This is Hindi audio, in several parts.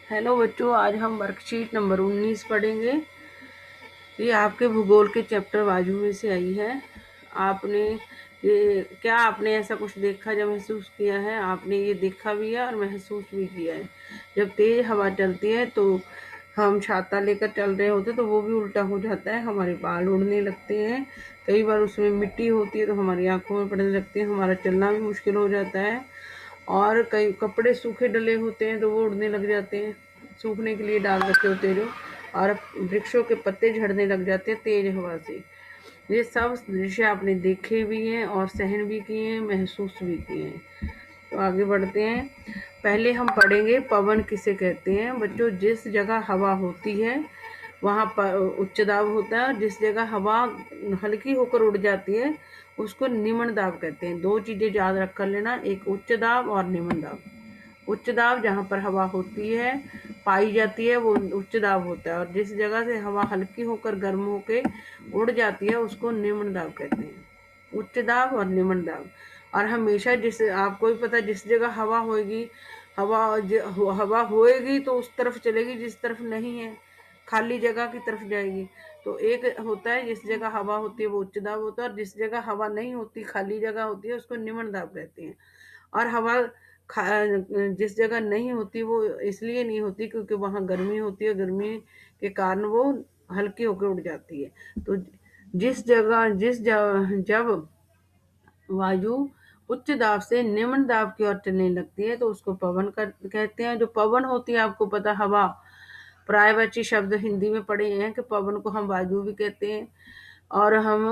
हेलो बच्चों, आज हम वर्कशीट नंबर 19 पढ़ेंगे। ये आपके भूगोल के चैप्टर वायु में से आई है। आपने आपने ऐसा कुछ देखा जब महसूस किया है? आपने ये देखा भी है और महसूस भी किया है। जब तेज हवा चलती है तो हम छाता लेकर चल रहे होते तो वो भी उल्टा हो जाता है, हमारे बाल उड़ने लगते हैं। कई बार उसमें मिट्टी होती है तो हमारी आंखों में पड़ने लगती है, हमारा चलना भी मुश्किल हो जाता है। और कई कपड़े सूखे डले होते हैं तो वो उड़ने लग जाते हैं, सूखने के लिए डाल रखे होते हैं जो। और वृक्षों के पत्ते झड़ने लग जाते हैं तेज हवा से। ये सब दृश्य आपने देखे भी हैं और सहन भी किए हैं, महसूस भी किए हैं। तो आगे बढ़ते हैं। पहले हम पढ़ेंगे पवन किसे कहते हैं। बच्चों, जिस जगह हवा होती है वहाँ पर उच्च दाब होता है, और जिस जगह हवा हल्की होकर उड़ जाती है उसको निम्न दाब कहते हैं। दो चीजें याद रख कर लेना, एक उच्च दाब और निम्न दाब। उच्च दाब जहाँ पर हवा होती है पाई जाती है वो उच्च दाब होता है, और जिस जगह से हवा हल्की होकर गर्म होके उड़ जाती है उसको निम्न दाब कहते हैं। उच्च दाब और निम्न दाब। और हमेशा जिस आपको भी पता, जिस जगह हवा होएगी, हवा होएगी तो उस तरफ चलेगी जिस तरफ नहीं है, खाली जगह की तरफ जाएगी। तो एक होता है जिस जगह हवा होती है वो उच्च दाब होता है, और जिस जगह हवा नहीं होती, खाली जगह होती है, उसको निम्न दाब कहते हैं। और हवा जिस जगह नहीं होती वो इसलिए नहीं होती क्योंकि वहां गर्मी होती है, गर्मी के कारण वो हल्की होकर उड़ जाती है। तो जब वायु उच्च दाब से निम्न दाब की ओर चलने लगती है तो उसको पवन कहते हैं। जो पवन होती है, आपको पता, हवा। पर्यायवाची शब्द हिंदी में पढ़े हैं कि पवन को हम वायु भी कहते हैं और हम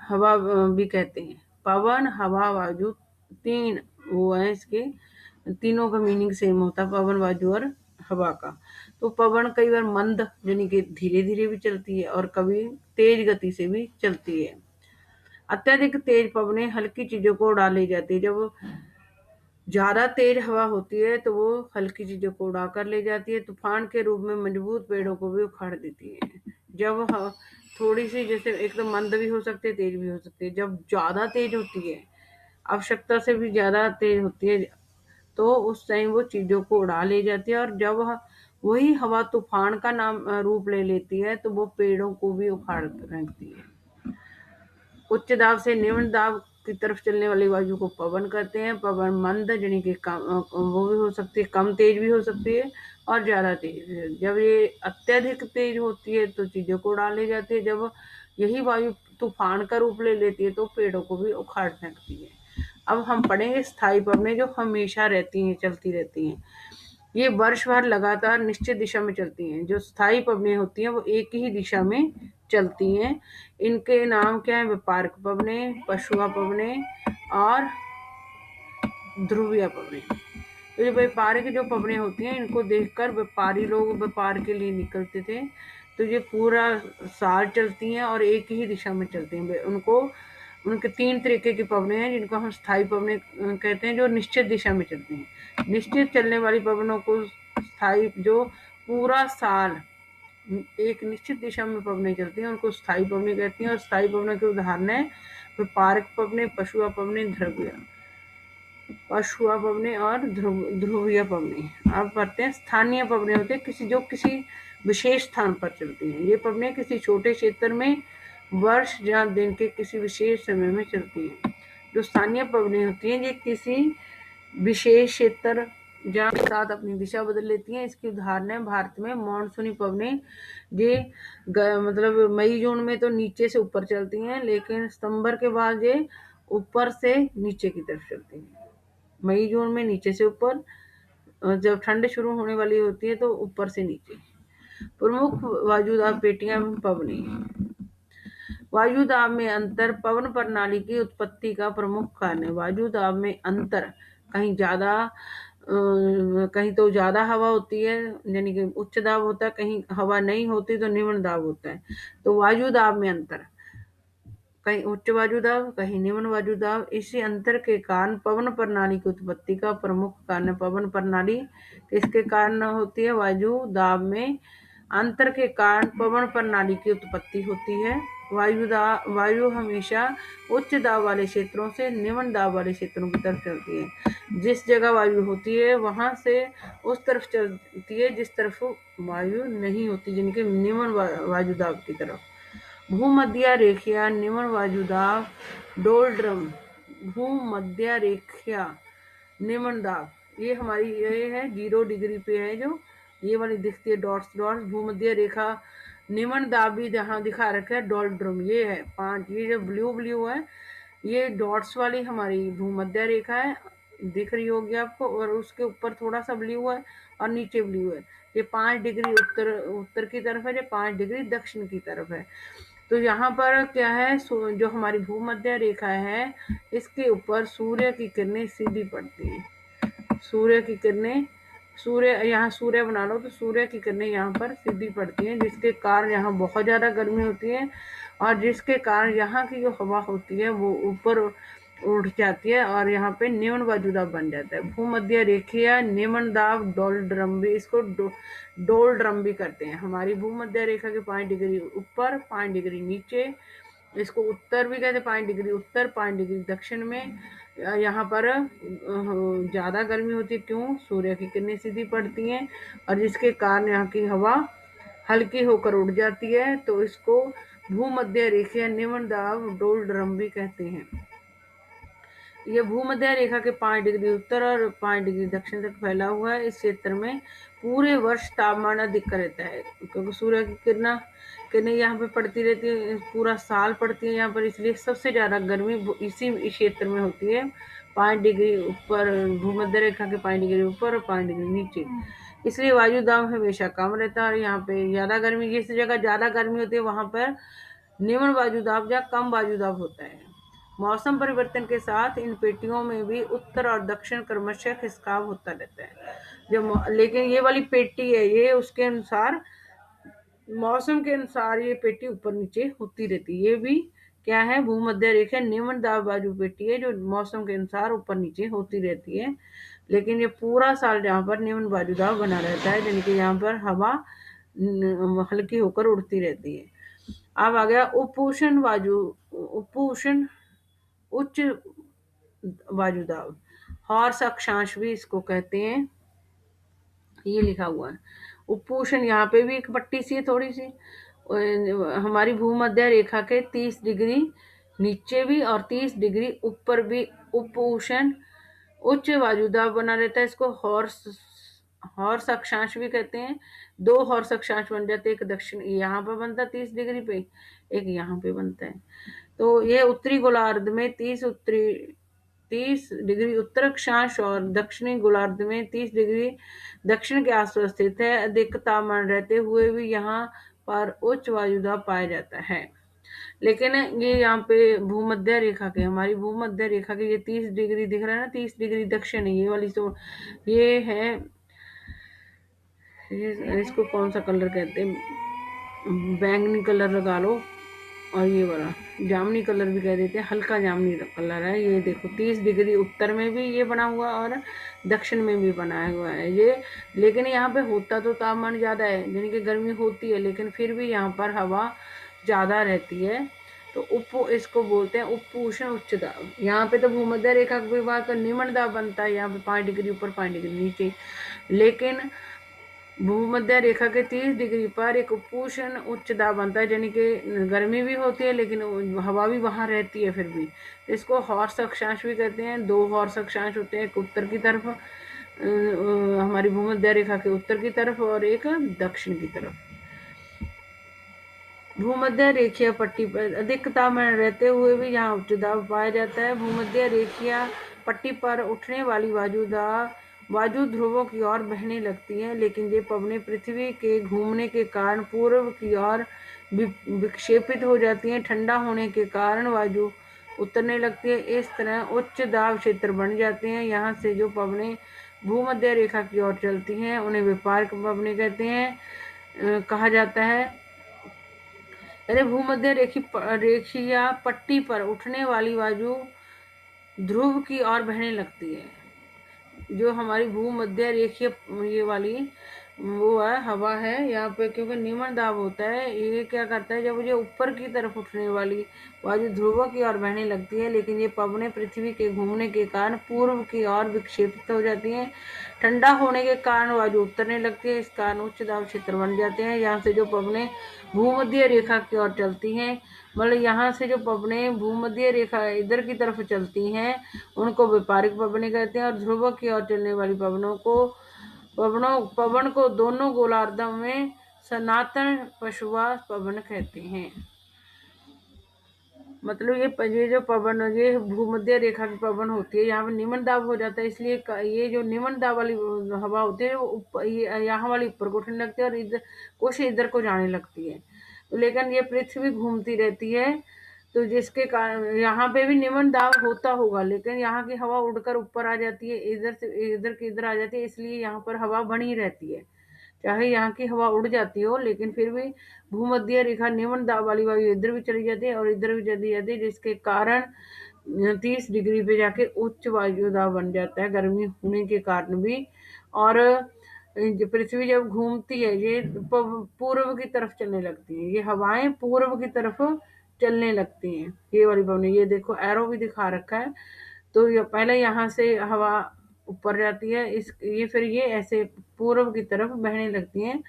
हवा भी कहते हैं। पवन, हवा, वायु, तीन वो है इसके, तीनों का मीनिंग सेम होता है, पवन, वायु और हवा का। तो पवन कई बार मंद यानी कि धीरे धीरे भी चलती है और कभी तेज गति से भी चलती है। अत्यधिक तेज पवनें हल्की चीजों को उड़ा ले जाती है। जब ज्यादा तेज हवा होती है तो वो हल्की चीजों को उड़ा कर ले जाती है, तूफान के रूप में मजबूत पेड़ों को भी उखाड़ देती है। जब थोड़ी सी, जैसे एकदम मंद भी हो सकती है, तेज भी हो सकती है। जब ज्यादा तेज होती है, आवश्यकता से भी ज्यादा तेज होती है, तो उस टाइम वो चीजों को उड़ा ले जाती है। और जब वही हवा तूफान का नाम रूप ले लेती है तो वो पेड़ों को भी उखाड़ फेंकती है। उच्च दाब से निम्न दाब की तरफ चलने वाली वायु को पवन कहते हैं। पवन मंद यानी कि वो भी हो सकती है, कम तेज भी हो सकती है और ज्यादा तेज भी। जब ये अत्यधिक तेज होती है तो चीजों को उड़ा ले जाती है। जब यही वायु तूफान का रूप ले लेती है तो पेड़ों को भी उखाड़ फेंकती है। अब हम पढ़ेंगे स्थायी पवनें जो हमेशा रहती हैं, चलती रहती हैं। ये वर्ष भर लगातार निश्चित दिशा में चलती हैं। जो स्थायी पवनें होती हैं वो एक ही दिशा में चलती हैं। इनके नाम क्या है? व्यापारिक पवनें, पशुआ पवनें और ध्रुवीय पवनें। तो ये व्यापारिक जो पवनें होती हैं इनको देखकर व्यापारी लोग व्यापार के लिए निकलते थे। तो ये पूरा साल चलती हैं और एक ही दिशा में चलती हैं। उनके तीन तरीके की पवनें हैं जिनको हम स्थायी पवनें कहते हैं, जो निश्चित दिशा में चलती हैं। निश्चित चलने वाली पवनों को स्थायी, जो पूरा साल एक निश्चित दिशा में पवनें चलती हैं, उनको स्थायी पवनें कहती हैं। और स्थायी पवनों के उदाहरण है व्यापारिक पवनें, पशुआ पवनें, पशुआ पवनें और ध्रुवीय पवनें। अब पढ़ते हैं स्थानीय पवनें होते हैं किसी विशेष स्थान पर चलती हैं। ये पवनें किसी छोटे क्षेत्र में वर्ष या दिन के किसी विशेष समय में चलती हैं। जो स्थानीय पवनें होती हैं ये किसी विशेष क्षेत्र जहाँ के साथ अपनी दिशा बदल लेती हैं। इसकी उदाहरण है भारत में मानसूनी पवनें। ये मतलब मई जून में तो नीचे से ऊपर चलती हैं, लेकिन सितंबर के बाद ये ऊपर से नीचे की तरफ चलती हैं। मई जून में नीचे से ऊपर, जब ठंड शुरू होने वाली होती है तो ऊपर से नीचे। प्रमुख वायुदाब पेटियां पवनें। वायुदाब में अंतर पवन प्रणाली की उत्पत्ति का प्रमुख कारण है। वायुदाब में अंतर, कहीं तो ज्यादा हवा होती है यानी कि उच्च दाब होता है, कहीं हवा नहीं होती तो निम्न दाब होता है। तो वायुदाब में अंतर, कहीं उच्च वायुदाब कहीं निम्न वायुदाब। इसी अंतर के कारण पवन प्रणाली की उत्पत्ति का प्रमुख कारण पवन प्रणाली किसके कारण होती है? वायुदाब में अंतर के कारण पवन प्रणाली की उत्पत्ति होती है। वायु हमेशा उच्च दाब वाले क्षेत्रों से निम्न दाब वाले क्षेत्रों की तरफ चलती है। जिस जगह वायु होती है वहां से उस तरफ चलती है जिस तरफ वायु नहीं होती, जिनके निम्न वायु दाब की तरफ। भूमध्य रेखिया निम्न वायु दाब डोलड्रम। भूमध्य रेखिया निम्न दाब, ये हमारी ये है 0 डिग्री पे है, जो ये वाली दिखती है डॉट्स डॉट्स। भूमध्य रेखा निम्न दाब भी जहाँ दिखा रखा है डोलड्रम, ये है 5, ये जो ब्लू ब्लू है ये डॉट्स वाली हमारी भूमध्य रेखा है, दिख रही होगी आपको। और उसके ऊपर थोड़ा सा ब्लू है और नीचे ब्लू है। ये 5 डिग्री उत्तर की तरफ है, ये 5 डिग्री दक्षिण की तरफ है। तो यहाँ पर क्या है, जो हमारी भूमध्य रेखा है इसके ऊपर सूर्य की किरणें सीधी पड़ती हैं। सूर्य की किरणें, सूर्य यहाँ सूर्य बना लो तो सूर्य की किरणें यहाँ पर सीधी पड़ती हैं, जिसके कारण यहाँ बहुत ज़्यादा गर्मी होती है और जिसके कारण यहाँ की जो हवा होती है वो ऊपर उठ जाती है और यहाँ पे निम्न वायुदाब बन जाता है। भूमध्य रेखीय निम्न दाब डोलड्रम भी, इसको डोलड्रम भी करते हैं। हमारी भूमध्य रेखा के 5 डिग्री ऊपर 5 डिग्री नीचे, इसको उत्तर भी कहते हैं। 5 डिग्री उत्तर 5 डिग्री दक्षिण में यहाँ पर ज़्यादा गर्मी होती है। क्यों? सूर्य की किरणें सीधी पड़ती हैं और जिसके कारण यहाँ की हवा हल्की होकर उड़ जाती है, तो इसको भूमध्य रेखीय निम्न दाब डोलड्रम भी कहते हैं। ये भूमध्य रेखा के 5 डिग्री उत्तर और 5 डिग्री दक्षिण तक फैला हुआ है। इस क्षेत्र में पूरे वर्ष तापमान अधिक रहता है, क्योंकि सूर्य की किरणें यहाँ पे पड़ती रहती है, पूरा साल पड़ती है यहाँ पर, इसलिए सबसे ज़्यादा गर्मी इसी क्षेत्र में होती है। 5 डिग्री ऊपर भूमध्य रेखा के 5 डिग्री ऊपर और 5 डिग्री नीचे, इसलिए वायु दाब हमेशा कम रहता है। और यहाँ पे ज़्यादा गर्मी, जिस जगह ज़्यादा गर्मी होती है वहाँ पर निम्न वायु दाब या कम वायु दाब होता है। मौसम परिवर्तन के साथ इन पेटियों में भी उत्तर और दक्षिण क्रमशः खिसकाव होता रहता है। लेकिन ये वाली पेटी है, ये उसके अनुसार मौसम के अनुसार ये पेटी ऊपर नीचे होती रहती है। ये भी क्या है, भूमध्य रेखा निम्न दाब वायु पेटी है, जो मौसम के अनुसार ऊपर नीचे होती रहती है। लेकिन ये पूरा साल यहाँ पर निम्न वायु दाब बना रहता है, यानी कि यहाँ पर हवा हल्की होकर उड़ती रहती है। अब आ गया उपोष्ण उपोष्ण उच्च वायु दाब, हॉर्स अक्षांश भी इसको कहते हैं, ये लिखा हुआ है। उपोष्ण यहाँ पे भी एक पट्टी सी है थोड़ी सी, हमारी भूमध्य रेखा के 30 डिग्री नीचे भी और 30 डिग्री ऊपर भी उपोष्ण उच्च वायु दाब बना रहता है। इसको हॉर्स अक्षांश भी कहते हैं। 2 हॉर्स अक्षांश बन जाते हैं, एक दक्षिण यहाँ पर बनता है 30 डिग्री पे, एक यहाँ पे बनता है। तो ये उत्तरी गोलार्ध में 30 डिग्री उत्तर अक्षांश और दक्षिणी गोलार्ध में 30 डिग्री दक्षिण के आसपास स्थित है। अधिक तापमान रहते हुए भी यहाँ पर उच्च वायु दाब पाया जाता है। लेकिन ये यहाँ पे भूमध्य रेखा के, हमारी भूमध्य रेखा के ये 30 डिग्री दिख रहा है ना, 30 डिग्री दक्षिण है ये वाली। तो ये है, इसको कौन सा कलर कहते हैं, बैंगनी कलर लगा लो, और ये वाला जामनी कलर भी कह देते हैं, हल्का जामनी कलर है। ये देखो 30 डिग्री उत्तर में भी ये बना हुआ और दक्षिण में भी बनाया हुआ है ये। लेकिन यहाँ पे होता तो तापमान ज़्यादा है, यानी कि गर्मी होती है, लेकिन फिर भी यहाँ पर हवा ज़्यादा रहती है। तो इसको बोलते हैं उपोष्ण उच्च दाब। यहाँ पे तो भूमध्य रेखा के बाद तो निम्न दाब बनता है, यहाँ पे 5 डिग्री ऊपर 5 डिग्री नीचे। लेकिन भूमध्य रेखा के 30 डिग्री पर एक उपोष्ण उच्च दाब बनता है, यानी कि गर्मी भी होती है लेकिन हवा भी वहाँ रहती है फिर भी। इसको हॉर्स अक्षांश भी कहते हैं। 2 हॉर्स अक्षांश होते हैं, एक उत्तर की तरफ हमारी भूमध्य रेखा के उत्तर की तरफ और एक दक्षिण की तरफ। भूमध्य रेखीय पट्टी पर अधिक तापमान रहते हुए भी यहाँ उच्च दाब पाया जाता है। भूमध्य रेखीय पट्टी पर उठने वाली वायु ध्रुवों की ओर बहने लगती है, लेकिन ये पवनें पृथ्वी के घूमने के कारण पूर्व की ओर विक्षेपित हो जाती हैं। ठंडा होने के कारण वायु उतरने लगती है। इस तरह उच्च दाब क्षेत्र बन जाते हैं। यहाँ से जो पवनें भूमध्य रेखा की ओर चलती हैं उन्हें व्यापारिक पवनें कहते हैं, कहा जाता है। अरे भूमध्य रेखीय पट्टी पर उठने वाली वायु ध्रुव की ओर बहने लगती है। जो हमारी भूमध्य रेखीय ये वाली वो है हवा है यहाँ पे, क्योंकि न्यूमन दाब होता है, ये क्या करता है जब ये ऊपर की तरफ उठने वाली वायु ध्रुवों की ओर बहने लगती है, लेकिन ये पवनें पृथ्वी के घूमने के कारण पूर्व की ओर विक्षेपित हो जाती हैं। ठंडा होने के कारण वायु उतरने लगती है, इस कारण उच्च दाब क्षेत्र बन जाते हैं। यहाँ से जो पवनें भूमध्य रेखा की ओर चलती हैं, मतलब यहाँ से जो पवनें भूमध्य रेखा इधर की तरफ चलती हैं, उनको व्यापारिक पवनें कहते हैं। और ध्रुव की ओर चलने वाली पवन को दोनों गोलार्धों में सनातन पशुआ पवन कहते हैं। मतलब ये जो पवन, ये भूमध्य रेखा की पवन होती है, यहाँ पे निम्न दाब हो जाता है, इसलिए ये जो निम्न दाब वाली हवा होती है वो यहाँ वाली ऊपर को उठने लगती है और इधर कुछ इधर को जाने लगती है। तो लेकिन ये पृथ्वी घूमती रहती है, तो जिसके कारण यहाँ पे भी निम्न दाब होता होगा, लेकिन यहाँ की हवा उड़कर ऊपर आ जाती है, इधर से इधर की इधर आ जाती है, इसलिए यहाँ पर हवा बनी रहती है। चाहे यहाँ की हवा उड़ जाती हो, लेकिन फिर भी भूमध्य रेखा निम्न दाब वाली वायु इधर भी चली जाती है और इधर भी चली जाती है, जिसके कारण 30 डिग्री पे जाके उच्च वायु दाब बन जाता है, गर्मी होने के कारण भी। और पृथ्वी जब घूमती है, ये पूर्व की तरफ चलने लगती है, ये हवाएं पूर्व की तरफ चलने लगती हैं, ये वाली पवनें। ये देखो एरो भी दिखा रखा है, तो ये पहले यहाँ से हवा ऊपर जाती है, ये फिर ये ऐसे पूर्व की तरफ बहने लगती हैं।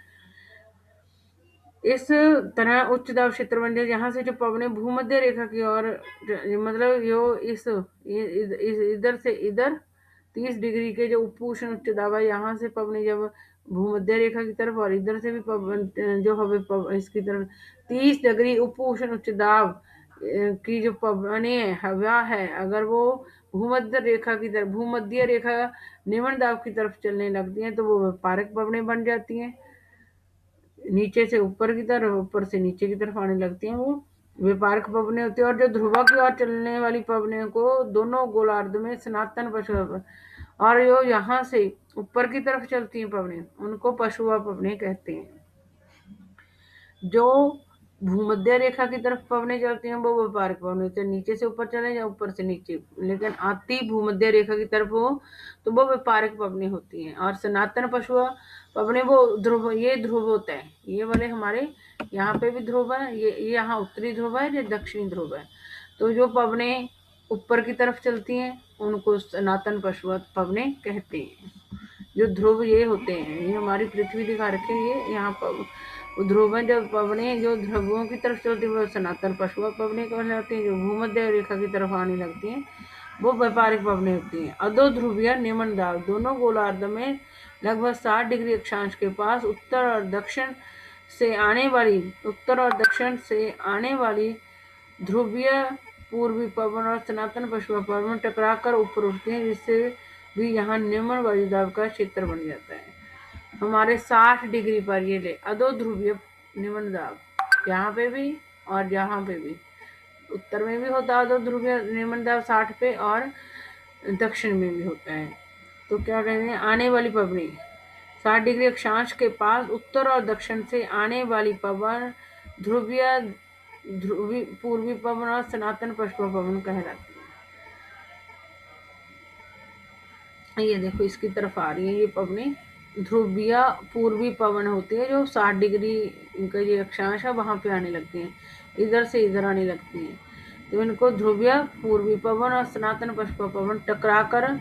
इस तरह उच्च दाब क्षेत्र बन जाए, यहाँ से जो पवनें भूमध्य रेखा की ओर, मतलब यो इधर से इधर 30 डिग्री के जो उप उष्ण उच्च दाब है, यहाँ से पवनें जब भूमध्य रेखा की तरफ और इधर से भी पवन जो हवे इसकी तरफ 30 डिग्री उप उष्ण उच्च दाब की जो पवनें हवा है, अगर वो भूमध्य रेखा निम्न दाब की तरफ चलने लगती हैं, तो वो व्यापारिक पवनें बन जाती हैं। नीचे से ऊपर की तरफ, ऊपर से नीचे की तरफ आने लगती हैं, वो व्यापारिक पवनें होती है। और जो ध्रुवा की ओर चलने वाली पवनें को दोनों गोलार्ध में सनातन पशु, और जो यहाँ से ऊपर की तरफ चलती हैं पवनें, उनको पशुआ पवनें कहते हैं। जो भूमध्य रेखा की तरफ पवनें चलती हैं वो व्यापारिक पवनें होती है, नीचे से ऊपर चले या ऊपर से नीचे, लेकिन आती भूमध्य रेखा की तरफ हो तो वो व्यापारिक पवनें होती हैं। और सनातन पशुआ पवनें वो ये ध्रुव होता है, ये वाले हमारे यहाँ पे भी ध्रुव है, ये यहाँ उत्तरी ध्रुव है, ये दक्षिणी ध्रुव है। तो जो पवनें ऊपर की तरफ चलती हैं उनको सनातन पशुआ पवनें कहते हैं। जो ध्रुव ये होते हैं, ये हमारी पृथ्वी दिखा रखे हैं, ये यहाँ पर ध्रुव जब पवनें जो ध्रुवों की तरफ चलती है वो सनातन पशुआ पवनें कहलाती हैं। जो भूमध्य रेखा की तरफ आने लगती हैं वो व्यापारिक पवनें होती हैं। अधो ध्रुवीय निम्न दाब दोनों गोलार्ध में लगभग 60 डिग्री अक्षांश के पास उत्तर और दक्षिण से आने वाली ध्रुवीय पूर्वी पवन और सनातन पश्चिमी पवन टकराकर ऊपर उठते हैं, जिससे भी यहाँ निम्न वायुदाब का क्षेत्र बन जाता है। हमारे 60 डिग्री पर ये ले अधो ध्रुवीय निम्न दाब, यहाँ पे भी और यहाँ पे भी, उत्तर में भी होता है अधो ध्रुवीय निम्न दाब 60 पे, और दक्षिण में भी होता है। तो क्या कहते हैं, आने वाली पवनी 60 डिग्री अक्षांश के पास उत्तर और दक्षिण से आने वाली पवन ध्रुवी पूर्वी पवन और सनातन पश्चिमी पवन कहलाती है। ये देखो इसकी तरफ आ रही है ये पवनी, ध्रुवीय पूर्वी पवन होती है, जो 60 डिग्री का ये अक्षांश है वहां पे आने लगती हैं, इधर से इधर आने लगती हैं। तो इनको ध्रुवीय पूर्वी पवन और सनातन पश्चिमी पवन टकराकर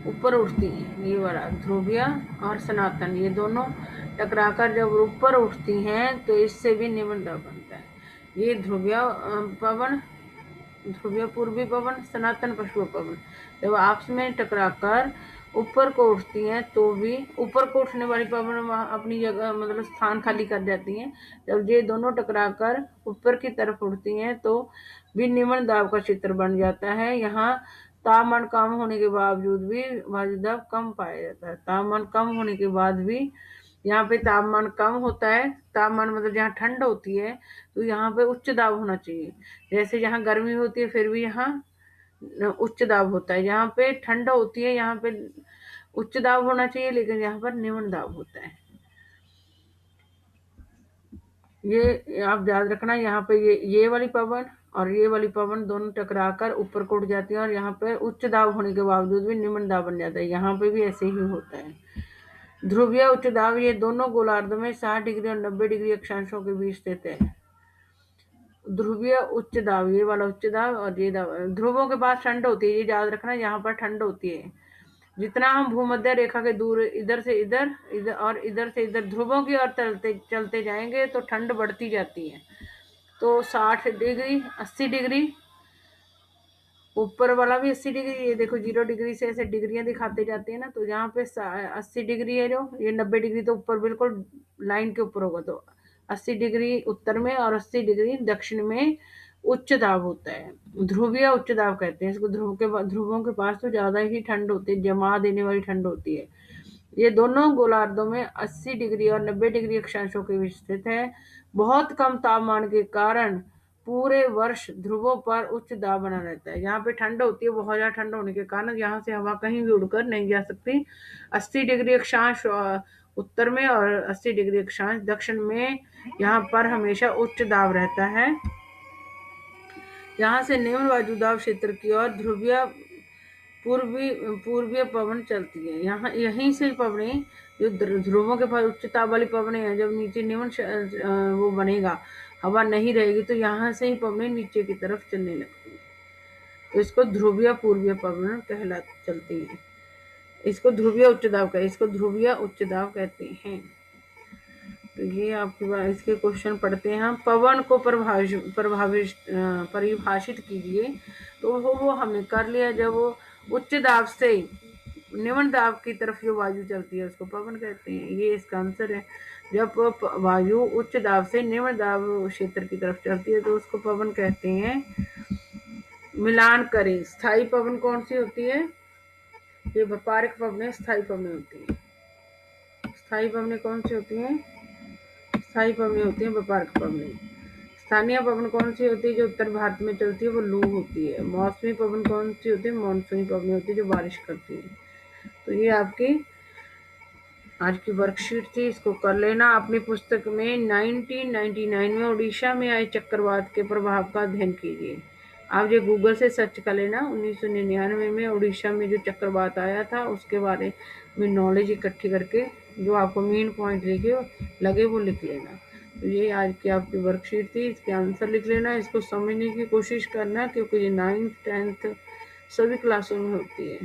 ऊपर उठती हैं। ये वाला ध्रुवीय और सनातन, ये दोनों टकराकर जब ऊपर उठती हैं तो इससे भी निम्न दाब बनता है। ये ध्रुवीय पूर्वी पवन, सनातन पश्चिमी पवन जब आपस में टकराकर ऊपर को उठती हैं, तो भी ऊपर को उठने वाली पवन अपनी जगह मतलब स्थान खाली कर जाती हैं। जब ये दोनों टकराकर ऊपर की तरफ उठती हैं तो भी निम्न दाब का क्षेत्र बन जाता है। यहाँ तापमान कम होने के बावजूद भी वायुदाब कम पाया जाता है। तापमान कम होने के बाद भी यहाँ पे तापमान कम होता है, तापमान मतलब जहाँ ठंड होती है तो यहाँ पे उच्च दाब होना चाहिए। जैसे जहाँ गर्मी होती है फिर भी यहाँ उच्च दाब होता है, जहाँ पे ठंड होती है यहाँ पे उच्च दाब होना चाहिए, लेकिन यहाँ पर निम्न दाब होता है। ये आप याद रखना, यहाँ पे ये वाली पवन और ये वाली पवन दोनों टकराकर ऊपर को उठ जाती है, और यहाँ पे उच्च दाब होने के बावजूद भी निम्न दाब बन जाता है। यहाँ पे भी ऐसे ही होता है। ध्रुवीय उच्च दाब ये दोनों गोलार्धों में 60 डिग्री और 90 डिग्री अक्षांशों के बीच स्थित है। ध्रुवीय उच्च दाब, ये वाला उच्च दाब और ये दाब, ध्रुवों के पास ठंड होती है, ये याद रखना, यहाँ पर ठंड होती है। जितना हम भूमध्य रेखा के दूर इधर से इधर इधर और इधर से इधर ध्रुवों की ओर चलते चलते जाएंगे तो ठंड बढ़ती जाती है। तो 60 डिग्री, 80 डिग्री, ऊपर वाला भी 80 डिग्री, ये देखो 0 डिग्री से ऐसे डिग्रियां दिखाते जाते हैं ना, तो यहाँ पे 80 डिग्री है, जो ये 90 डिग्री तो ऊपर बिल्कुल लाइन के ऊपर होगा, तो 80 डिग्री उत्तर में और 80 डिग्री दक्षिण में उच्च दाब होता है। ध्रुवीय उच्च दाब कहते हैं इसको। ध्रुवों के पास तो ज्यादा ही ठंड होती है, जमा देने वाली ठंड होती है। ये दोनों गोलार्धों में 80 डिग्री और 90 डिग्री अक्षांशों के बीच स्थित है। बहुत कम तापमान के कारण पूरे वर्ष ध्रुवों पर उच्च दाब बना रहता है। यहाँ पे ठंड होती है, बहुत ज्यादा ठंड होने के कारण यहाँ से हवा कहीं भी उड़कर नहीं जा सकती। 80 डिग्री अक्षांश उत्तर में और 80 डिग्री अक्षांश दक्षिण में यहाँ पर हमेशा उच्च दाब रहता है। यहाँ से निम्न वायुदाब क्षेत्र की ओर ध्रुवीय पूर्वीय पवन चलती है। यहाँ यहीं से पवनें, जो ध्रुवों के पास उच्च दाब वाली पवनें हैं, जब नीचे निम्न वो बनेगा, हवा नहीं रहेगी, तो यहाँ से ही पवनें नीचे की तरफ चलने लगती है। तो इसको ध्रुवीय पूर्वीय पवन कहला चलती है। इसको ध्रुवीय उच्च दाब कहते, इसको ध्रुवीय उच्च दाब कहते हैं। तो ये आपकी बात, इसके क्वेश्चन पढ़ते हैं हम। पवन को परिभाषित कीजिए। तो वो हमने कर लिया। जब वो उच्च दाब से निम्न दाब की तरफ जो वायु चलती है उसको पवन कहते हैं। ये इसका आंसर है। जब वायु उच्च दाब से निम्न दाब क्षेत्र की तरफ चलती है तो उसको पवन कहते हैं। मिलान करें, स्थायी पवन कौन सी होती है? ये व्यापारिक पवनें स्थायी पवनें होती है। स्थायी पवनें कौन सी होती हैं? स्थायी पवनें होती हैं व्यापारिक पवनें। स्थानीय पवन कौन सी होती है? जो उत्तर भारत में चलती है, वो लू होती है। मौसमी पवन कौन सी होती है? मानसूनी पवनें होती है जो बारिश करती है। तो ये आपकी आज की वर्कशीट थी, इसको कर लेना। अपनी पुस्तक में 1999 में उड़ीसा में आए चक्रवात के प्रभाव का अध्ययन कीजिए। आप ये गूगल से सर्च कर लेना। 1999 में उड़ीसा में जो चक्रवात आया था उसके बारे में नॉलेज इकट्ठी करके जो आपको मेन पॉइंट लगे वो लिख लेना। तो ये आज की आपकी वर्कशीट थी, इसके आंसर लिख लेना। इसको समझने की कोशिश करना, क्योंकि ये 9th 10th सभी क्लासों में होती है।